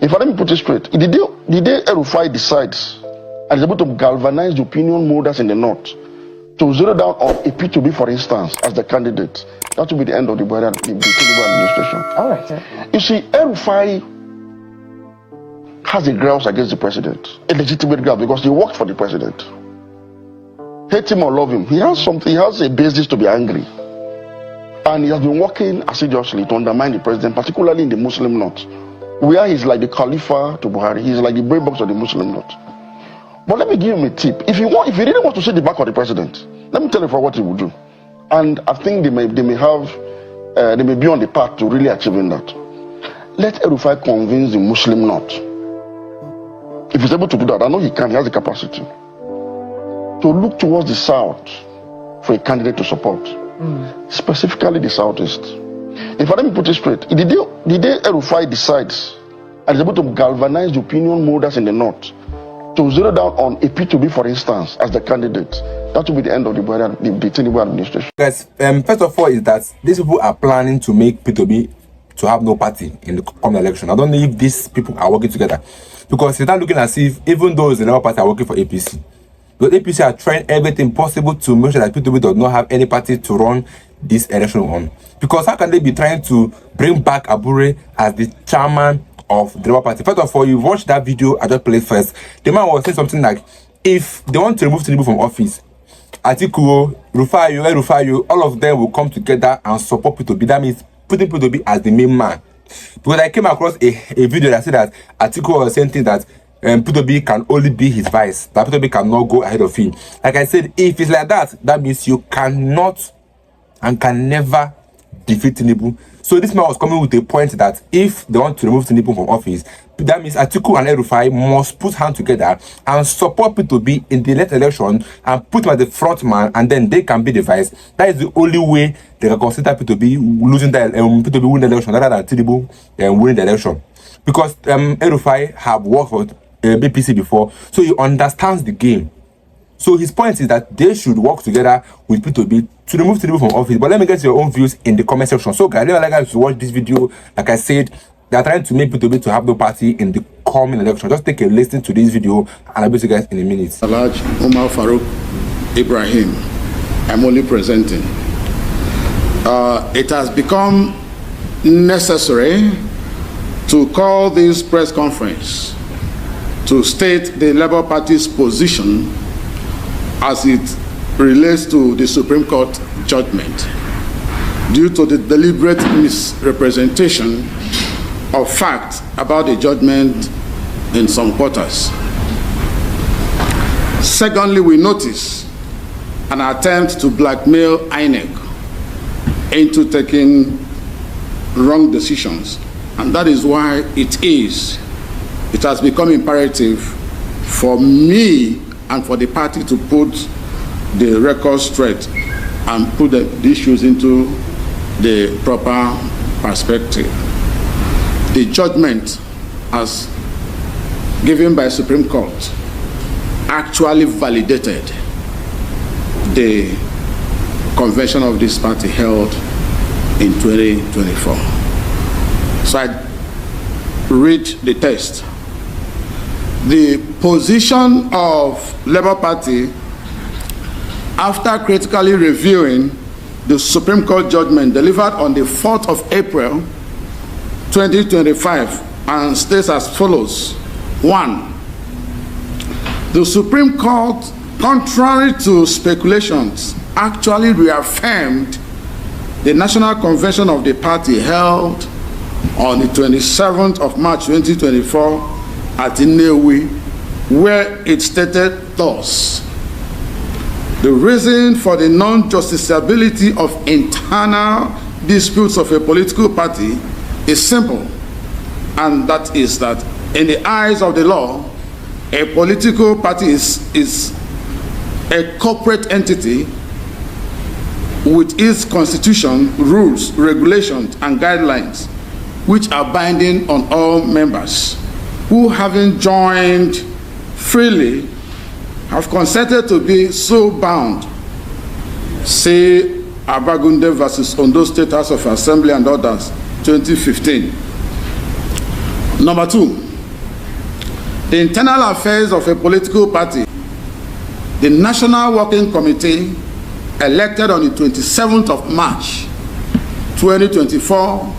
If I let me put it straight, the day Rufai decides and is able to galvanize the opinion molders in the north to zero down on a P2B, for instance, as the candidate, that will be the end of the Tinubu administration. All right, sir. You see, Rufai has a grouse against the president, a legitimate grouse, because he worked for the president. Hate him or love him, he has a basis to be angry. And he has been working assiduously to undermine the president, particularly in the Muslim north, where he's like the Khalifa to Buhari. He's like the brain box of the Muslim north. But let me give him a tip. If you really want to see the back of the president, let me tell you for what he will do. And I think they may be on the path to really achieving that. Let Rufai convince the Muslim north. If he's able to do that, I know he can, he has the capacity to look towards the south for a candidate to support, specifically the southeast. If I let me put it straight, the day Rufai decides and is able to galvanize the opinion molders in the north to zero down on a P2B, for instance, as the candidate, that will be the end of the Tinubu administration. Guys, first of all is that these people are planning to make P2B to have no party in the coming election. I don't know if these people are working together, because it's not looking as if even those in the Labour Party are working for APC. But APC are trying everything possible to make sure that P2B does not have any party to run this election on. Because how can they be trying to bring back Abure as the chairman of the Labour Party? First of all, you watched that video I just played first. The man was saying something like, if they want to remove Tinubu from office, Atiku, Rufai, all of them will come together and support P2B. That means putting P2B as the main man. Because I came across a video that said that Atiku was saying things that P2B can only be his vice, that P2B cannot go ahead of him. Like I said, if it's like that, that means you cannot and can never defeat Tinubu. So this man was coming with a point that if they want to remove Tinubu from office, that means Atiku and Rufai must put hands together and support P2B in the next election and put him as the front man, and then they can be the vice. That is the only way they can consider P2B losing the P2B winning the election rather than Tinubu winning the election. Because Rufai have worked for BPC before, so he understands the game. So his point is that they should work together with P2B to remove Tinubu from office. But let me get your own views in the comment section. So guys, let me like to watch this video. Like I said, they are trying to make P2B to have no party in the coming election. Just take a listen to this video and I'll be with you guys in a minute. Alhaji Umar Farouk Ibrahim, I'm only presenting. It has become necessary to call this press conference to state the Labour Party's position as it relates to the Supreme Court judgment due to the deliberate misrepresentation of facts about the judgment in some quarters. Secondly, we notice an attempt to blackmail INEC into taking wrong decisions, and that is why it has become imperative for me and for the party to put the record straight and put the issues into the proper perspective. The judgment as given by Supreme Court actually validated the convention of this party held in 2024. So I read the text. The position of Labour Party, after critically reviewing the Supreme Court judgment delivered on the 4th of April 2025, and states as follows. 1. The Supreme Court, contrary to speculations, actually reaffirmed the National Convention of the party held on the 27th of March 2024 at Nnewi, where it stated thus: the reason for the non-justiciability of internal disputes of a political party is simple, and that is that in the eyes of the law, a political party is a corporate entity with its constitution, rules, regulations, and guidelines, which are binding on all members, who, having joined freely, have consented to be so bound. Say Abagunde versus Ondo State House of Assembly and others, 2015. Number two, the internal affairs of a political party. The National Working Committee, elected on the 27th of March 2024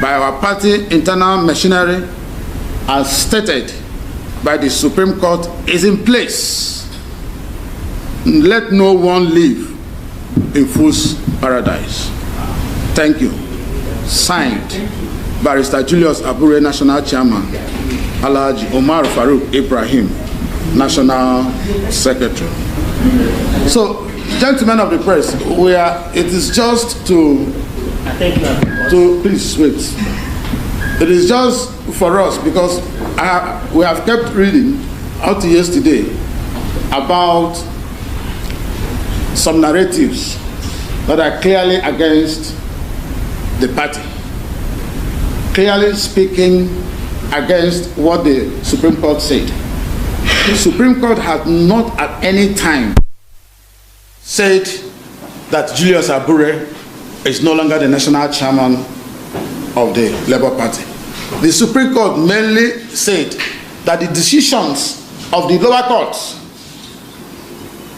by our party internal machinery, as stated by the Supreme Court, is in place. Let no one live in fool's paradise. Thank you. Signed, Barrister Julius Abure, National Chairman, Alhaji Omar Farouk Ibrahim, National Secretary. So, gentlemen of the press, it is just to please wait. It is just for us because we have kept reading up to yesterday about some narratives that are clearly against the party, clearly speaking against what the Supreme Court said. The Supreme Court had not at any time said that Julius Abure is no longer the national chairman of the Labour Party. The Supreme Court mainly said that the decisions of the lower courts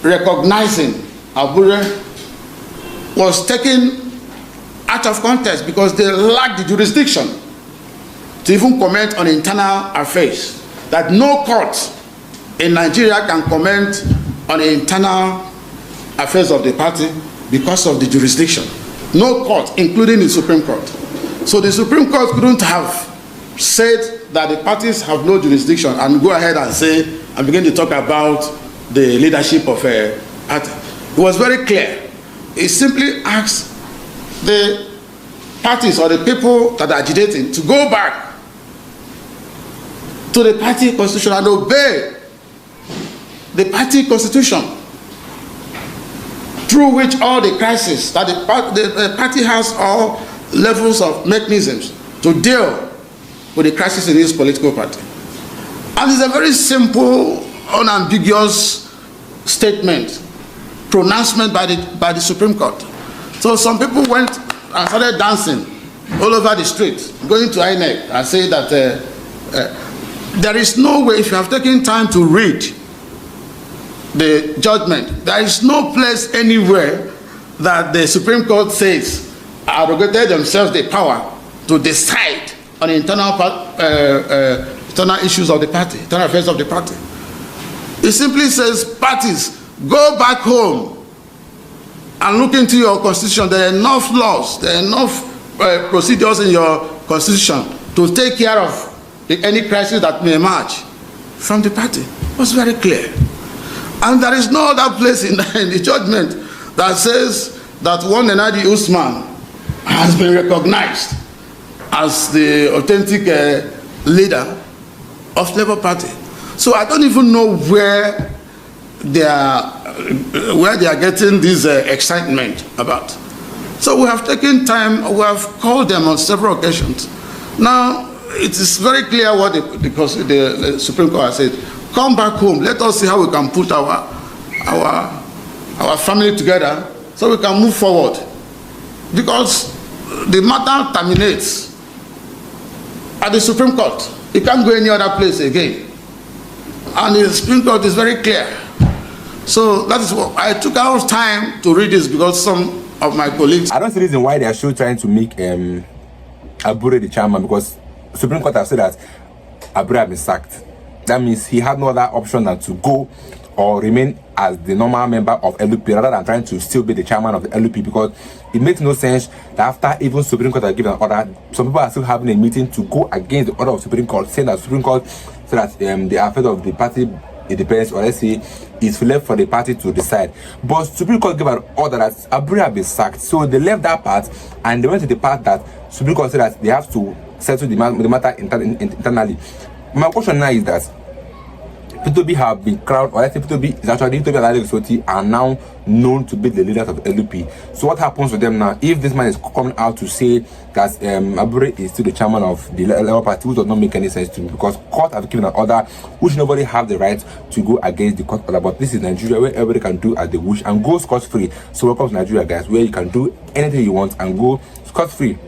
recognizing Abure was taken out of context because they lacked the jurisdiction to even comment on internal affairs, that no court in Nigeria can comment on the internal affairs of the party because of the jurisdiction. No court, including the Supreme Court. So the Supreme Court couldn't have said that the parties have no jurisdiction and go ahead and say and begin to talk about the leadership of a party. It was very clear. It simply asked the parties or the people that are agitating to go back to the party constitution and obey the party constitution, through which all the crises that the party has all levels of mechanisms to deal with the crisis in its political party. And it's a very simple, unambiguous statement, pronouncement by the Supreme Court. So some people went and started dancing all over the street, going to INEC and say that there is no way, if you have taken time to read the judgment, there is no place anywhere that the Supreme Court says arrogated themselves the power to decide on the internal issues of the party, internal affairs of the party. It simply says, parties, go back home and look into your constitution. There are enough laws, there are enough procedures in your constitution to take care of any crisis that may emerge from the party. It was very clear. And there is no other place in the judgment that says that one Nenadi Usman has been recognized as the authentic leader of Labour Party. So I don't even know where they are getting this excitement about. So we have taken time, we have called them on several occasions. Now, it is very clear what the Supreme Court has said. Come back home, let us see how we can put our family together so we can move forward. Because the matter terminates at the Supreme Court. It can't go any other place again. And the Supreme Court is very clear. So that is what I took out time to read this because some of my colleagues. I don't see the reason why they are still trying to make Abure the chairman, because Supreme Court has said that Abure has been sacked. That means he had no other option than to go or remain as the normal member of LP rather than trying to still be the chairman of the LP, because it makes no sense that after even Supreme Court has given an order, some people are still having a meeting to go against the order of Supreme Court, saying that Supreme Court said that the affair of the party independence, or let's say, is left for the party to decide. But Supreme Court gave an order that Abure has been sacked, so they left that part and they went to the part that Supreme Court said that they have to settle the matter internally. My question now is that P2B have been crowned, or let's say P2B is actually P2B and Alex are now known to be the leaders of LP. So what happens to them now if this man is coming out to say that Abure is still the chairman of the Labour Party, which does not make any sense to me, because court have given an order which nobody have the right to go against the court order. But this is Nigeria, where everybody can do as they wish and go scot-free. So welcome to Nigeria, guys, where you can do anything you want and go scot-free.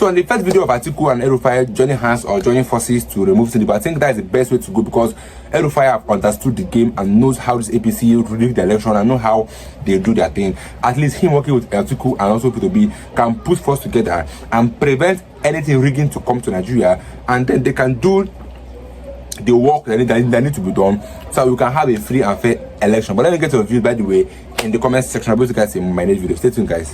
So on the first video of Atiku and Rufai joining hands or joining forces to remove Tinubu, I think that is the best way to go, because Rufai have understood the game and knows how this APC rig the election and know how they do their thing. At least him working with Atiku and also P2B can put force together and prevent anything rigging to come to Nigeria, and then they can do the work that need to be done so we can have a free and fair election. But let me get your views, by the way, in the comment section. I'll be able to guys in my next video. Stay tuned, guys.